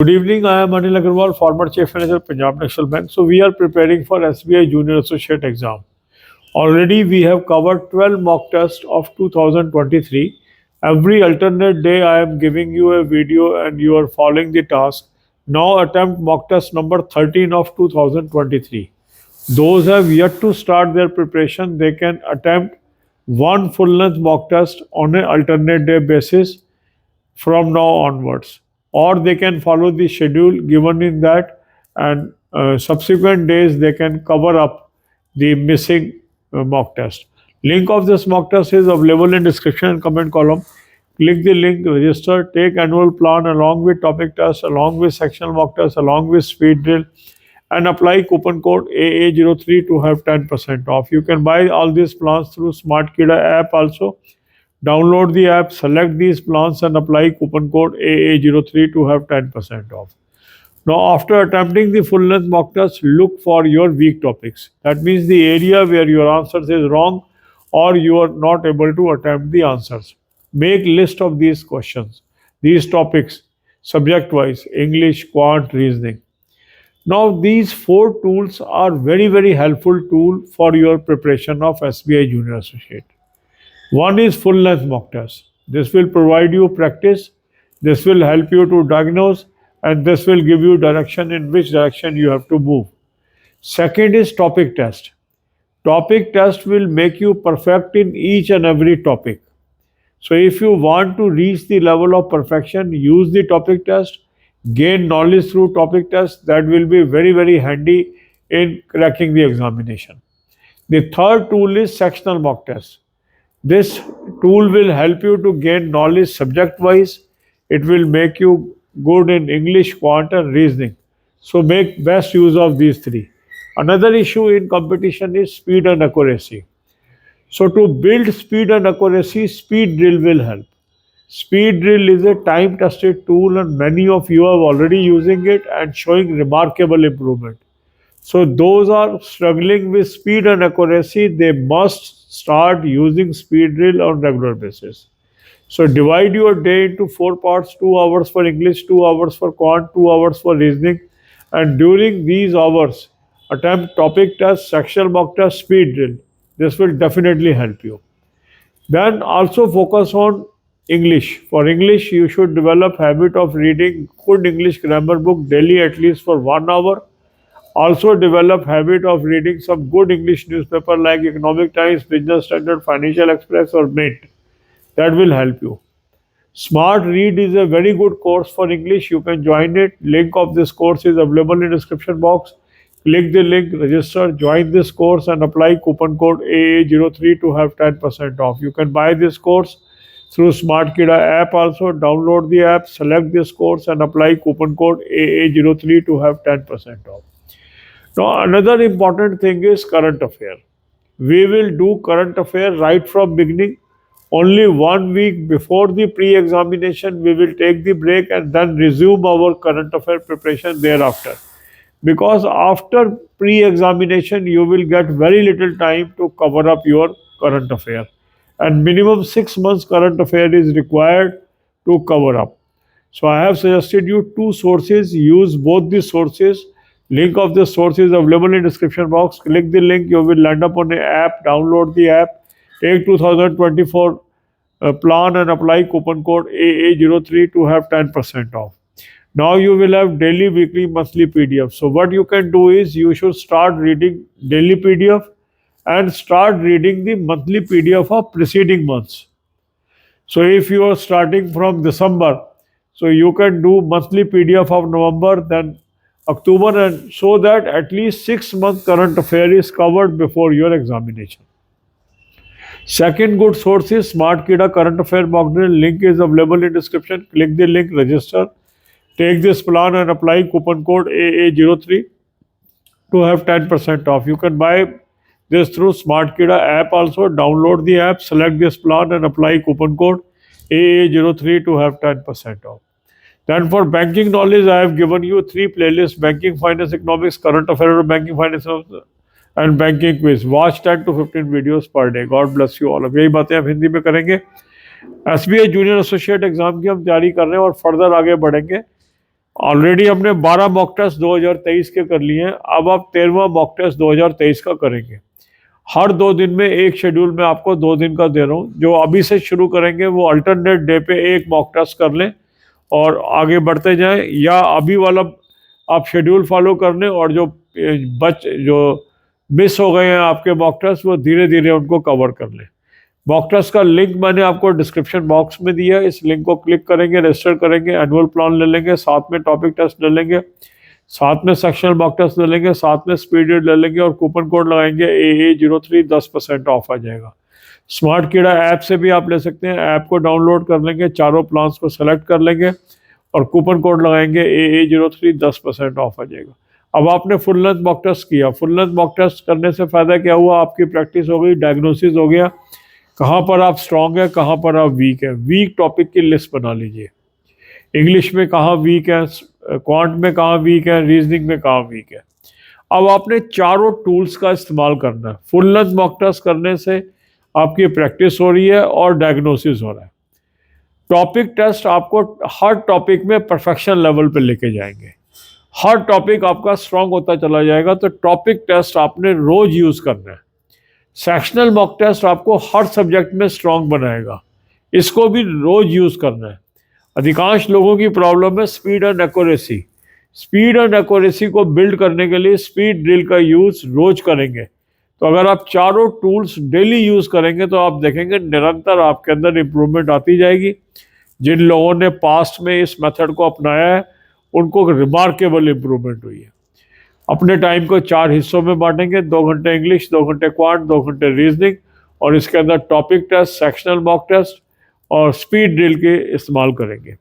Good evening. I am Anil Agarwal, former Chief Manager, Punjab National Bank. So we are preparing for SBI Junior Associate exam. Already we have covered 12 mock tests of 2023. Every alternate day I am giving you a video and you are following the task. Now attempt mock test number 13 of 2023. Those have yet to start their preparation, they can attempt one full length mock test on an alternate day basis from now onwards, or they can follow the schedule given in that, and subsequent days they can cover up the missing mock test. Link of this mock test is available in description and comment column. Click the link, register, take annual plan along with topic test, along with sectional mock test, along with speed drill, and apply coupon code AA03 to have 10% off. You can buy all these plans through Smart Kida app also. Download the app, select these plans and apply coupon code AA03 to have 10% off. Now, after attempting the full length mock test, look for your weak topics. That means the area where your answers is wrong or you are not able to attempt the answers. Make list of these questions, these topics, subject wise, English, quant, reasoning. Now, these four tools are very helpful tool for your preparation of SBI Junior Associate. One is full length mock test. This will provide you practice, this will help you to diagnose, and this will give you direction in which direction you have to move. Second is topic test. Topic test will make you perfect in each and every topic. So if you want to reach the level of perfection, use the topic test, gain knowledge through topic test. That will be very handy in cracking the examination. The third tool is sectional mock test. This tool will help you to gain knowledge subject wise. It will make you good in English, quant, and reasoning. So make best use of these three. Another issue in competition is speed and accuracy. So to build speed and accuracy, speed drill will help. Speed drill is a time tested tool and many of you are already using it and showing remarkable improvement. So those are struggling with speed and accuracy, they must start using speed drill on regular basis. So divide your day into four parts: 2 hours for English, 2 hours for quant, 2 hours for reasoning, and during these hours, attempt topic test, sectional mock test, speed drill. This will definitely help you. Then also focus on English. For English, you should develop habit of reading good English grammar book daily at least for 1 hour. Also develop habit of reading some good English newspaper like Economic Times, Business Standard, Financial Express or Mint. That will help you. Smart Read is a very good course for English. You can join it. Link of this course is available in description box. Click the link, register, join this course and apply coupon code AA03 to have 10% off. You can buy this course through Smart Kida app also. Download the app, select this course and apply coupon code AA03 to have 10% off. Now, another important thing is current affair. We will do current affair right from beginning. Only 1 week before the pre-examination, we will take the break and then resume our current affair preparation thereafter. Because after pre-examination, you will get very little time to cover up your current affair. And minimum 6 months current affair is required to cover up. So I have suggested you two sources. Use both the sources. Link of the source is available in description box. Click the link, you will land up on the app. Download the app. Take 2024 plan and apply coupon code AA03 to have 10% off. Now you will have daily, weekly, monthly PDF. So what you can do is you should start reading daily PDF and start reading the monthly PDF of preceding months. So if you are starting from December, so you can do monthly PDF of November, then October, and so that at least 6 months current affair is covered before your examination. Second good source is Smart Kida current affair mock drill. Link is available in description. Click the link, register. Take this plan and apply coupon code AA03 to have 10% off. You can buy this through Smart Kida app also. Download the app, select this plan and apply coupon code AA03 to have 10% off. Then for banking knowledge, I have given you 3 playlists: banking, finance, economics, current affairs, banking, finance and banking quiz. Watch 10 to 15 videos per day. God bless you all. अब यही बातें हम हिंदी में करेंगे. SBI junior associate exam की हम तैयारी कर रहे हैं और फर्दर आगे बढ़ेंगे. ऑलरेडी हमने 12 मॉक टेस्ट 2023 के कर लिए हैं, अब आप 13वां मॉक टेस्ट 2023 का करेंगे। हर 2 दिन में एक शेड्यूल में आपको 2 दिन का दे रहा हूँ। जो अभी से शुरू करेंगे वो अल्टरनेट डे पे एक मॉक टेस्ट कर लें और आगे बढ़ते जाएं, या अभी वाला आप शेड्यूल फॉलो कर लें और जो मिस हो गए हैं आपके मॉक टेस्ट वो धीरे धीरे उनको कवर कर लें। मॉक टेस्ट का लिंक मैंने आपको डिस्क्रिप्शन बॉक्स में दिया है, इस लिंक को क्लिक करेंगे, रजिस्टर करेंगे, एनुअल प्लान ले लेंगे, साथ में टॉपिक टेस्ट ले लेंगे, साथ में सेक्शनल मॉक टेस्ट ले लेंगे, साथ में स्पीड रीड ले लेंगे और कूपन कोड लगाएंगे AA03, 10% ऑफ आ जाएगा। स्मार्ट कीड़ा ऐप से भी आप ले सकते हैं, ऐप को डाउनलोड कर लेंगे, चारों प्लान्स को सेलेक्ट कर लेंगे और कूपन कोड लगाएंगे AA03, 10% ऑफ आ जाएगा। अब आपने फुल लेंथ मॉक टेस्ट किया, फुल लेंथ मॉक टेस्ट करने से फ़ायदा क्या हुआ, आपकी प्रैक्टिस हो गई, डायग्नोसिस हो गया, कहाँ पर आप स्ट्रांग है, कहाँ पर आप वीक है। वीक टॉपिक की लिस्ट बना लीजिए, इंग्लिश में कहाँ वीक है, क्वांट में कहाँ वीक है, रीजनिंग में कहाँ वीक है। अब आपने चारों टूल्स का इस्तेमाल करना है। फुल लेंथ मॉक टेस्ट करने से आपकी प्रैक्टिस हो रही है और डायग्नोसिस हो रहा है। टॉपिक टेस्ट आपको हर टॉपिक में परफेक्शन लेवल पे लेके जाएंगे, हर टॉपिक आपका स्ट्रांग होता चला जाएगा। तो टॉपिक टेस्ट आपने रोज यूज करना है। सेक्शनल मॉक टेस्ट आपको हर सब्जेक्ट में स्ट्रांग बनाएगा, इसको भी रोज यूज करना है। अधिकांश लोगों की प्रॉब्लम है speed and accuracy. Speed and accuracy को बिल्ड करने के लिए स्पीड ड्रिल का यूज रोज करेंगे। तो अगर आप चारों टूल्स डेली यूज करेंगे तो आप देखेंगे निरंतर आपके अंदर इंप्रूवमेंट आती जाएगी। जिन लोगों ने पास्ट में इस मेथड को अपनाया है उनको रिमार्केबल इंप्रूवमेंट हुई है। अपने टाइम को 4 हिस्सों में बांटेंगे, 2 घंटे इंग्लिश, 2 घंटे क्वांट, 2 घंटे रीजनिंग, और इसके अंदर topic test, sectional mock test और स्पीड ड्रिल के इस्तेमाल करेंगे।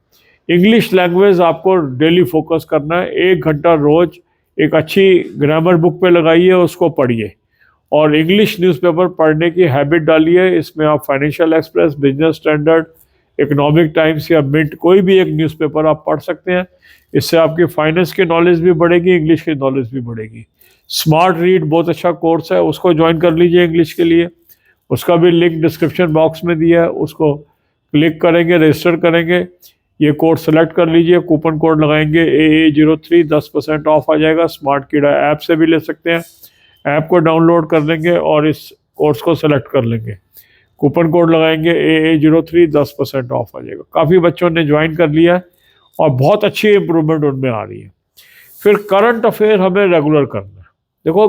इंग्लिश लैंग्वेज आपको डेली फोकस करना है। 1 घंटा रोज एक अच्छी ग्रामर बुक पे लगाइए, उसको पढ़िए और इंग्लिश न्यूज़पेपर पढ़ने की हैबिट डालिए। इसमें आप financial express, business standard, economic times या मिंट, कोई भी एक न्यूज़पेपर आप पढ़ सकते हैं। इससे आपकी फाइनेंस की नॉलेज भी बढ़ेगी, इंग्लिश की नॉलेज भी बढ़ेगी। स्मार्ट रीड बहुत अच्छा कोर्स है, उसको ज्वाइन कर लीजिए इंग्लिश के लिए। उसका भी लिंक डिस्क्रिप्शन बॉक्स में दिया है, उसको क्लिक करेंगे, रजिस्टर करेंगे, ये कोर्स सेलेक्ट कर लीजिए, कूपन कोड लगाएंगे AA03, 10% ऑफ आ जाएगा। स्मार्ट कीड़ा ऐप से भी ले सकते हैं, ऐप को डाउनलोड कर लेंगे और इस कोर्स को सेलेक्ट कर लेंगे, कूपन कोड लगाएंगे AA03, 10% ऑफ आ जाएगा। काफ़ी बच्चों ने ज्वाइन कर लिया है और बहुत अच्छी इंप्रूवमेंट उनमें आ रही है। फिर करंट अफेयर हमें रेगुलर करना है। देखो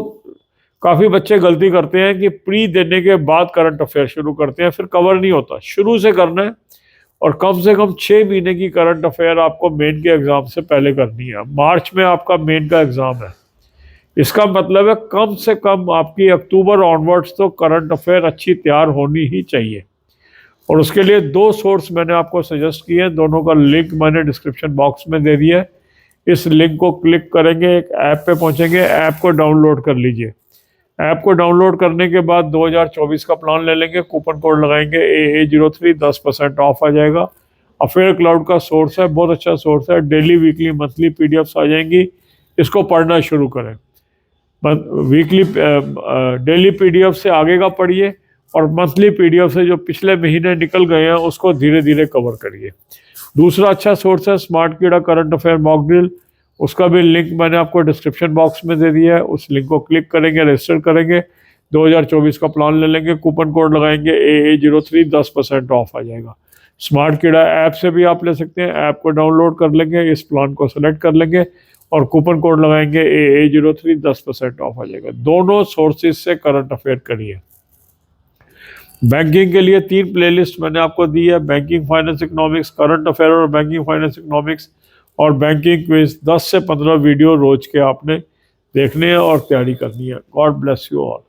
काफ़ी बच्चे गलती करते हैं कि प्री देने के बाद करंट अफेयर शुरू करते हैं, फिर कवर नहीं होता। शुरू से करना है और कम से कम 6 महीने की करंट अफेयर आपको मेन के एग्ज़ाम से पहले करनी है। मार्च में आपका मेन का एग्ज़ाम है, इसका मतलब है कम से कम आपकी अक्टूबर ऑनवर्ड्स तो करंट अफेयर अच्छी तैयार होनी ही चाहिए। और उसके लिए 2 सोर्स मैंने आपको सजेस्ट किए हैं, दोनों का लिंक मैंने डिस्क्रिप्शन बॉक्स में दे दिया है। इस लिंक को क्लिक करेंगे, एक ऐप पे पहुंचेंगे, ऐप को डाउनलोड कर लीजिए। ऐप को डाउनलोड करने के बाद 2024 का प्लान ले लेंगे, कूपन कोड लगाएंगे AA03, 10% ऑफ आ जाएगा। अफेयर क्लाउड का सोर्स है, बहुत अच्छा सोर्स है। डेली, वीकली, मंथली PDFs आ जाएंगी, इसको पढ़ना शुरू करें। वीकली डेली PDF से आगे का पढ़िए और मंथली PDF से जो पिछले महीने निकल गए हैं उसको धीरे धीरे कवर करिए। दूसरा अच्छा सोर्स है स्मार्ट कीड़ा करंट अफेयर मॉक ड्रिल, उसका भी लिंक मैंने आपको डिस्क्रिप्शन बॉक्स में दे दिया है। उस लिंक को क्लिक करेंगे, रजिस्टर करेंगे, 2024 का प्लान ले लेंगे, कूपन कोड लगाएंगे AA03, 10% ऑफ आ जाएगा। स्मार्ट कीड़ा ऐप से भी आप ले सकते हैं, ऐप को डाउनलोड कर लेंगे, इस प्लान को सेलेक्ट कर लेंगे और कूपन कोड लगाएंगे AA03, 10% ऑफ आ जाएगा। दोनों सोर्सेज से करंट अफेयर करिए। बैंकिंग के लिए 3 प्लेलिस्ट मैंने आपको दी है, banking finance economics, current affair और बैंकिंग फाइनेंस इकोनॉमिक्स, और बैंकिंग क्विज। 10 से 15 वीडियो रोज के आपने देखने हैं और तैयारी करनी है। God bless you all.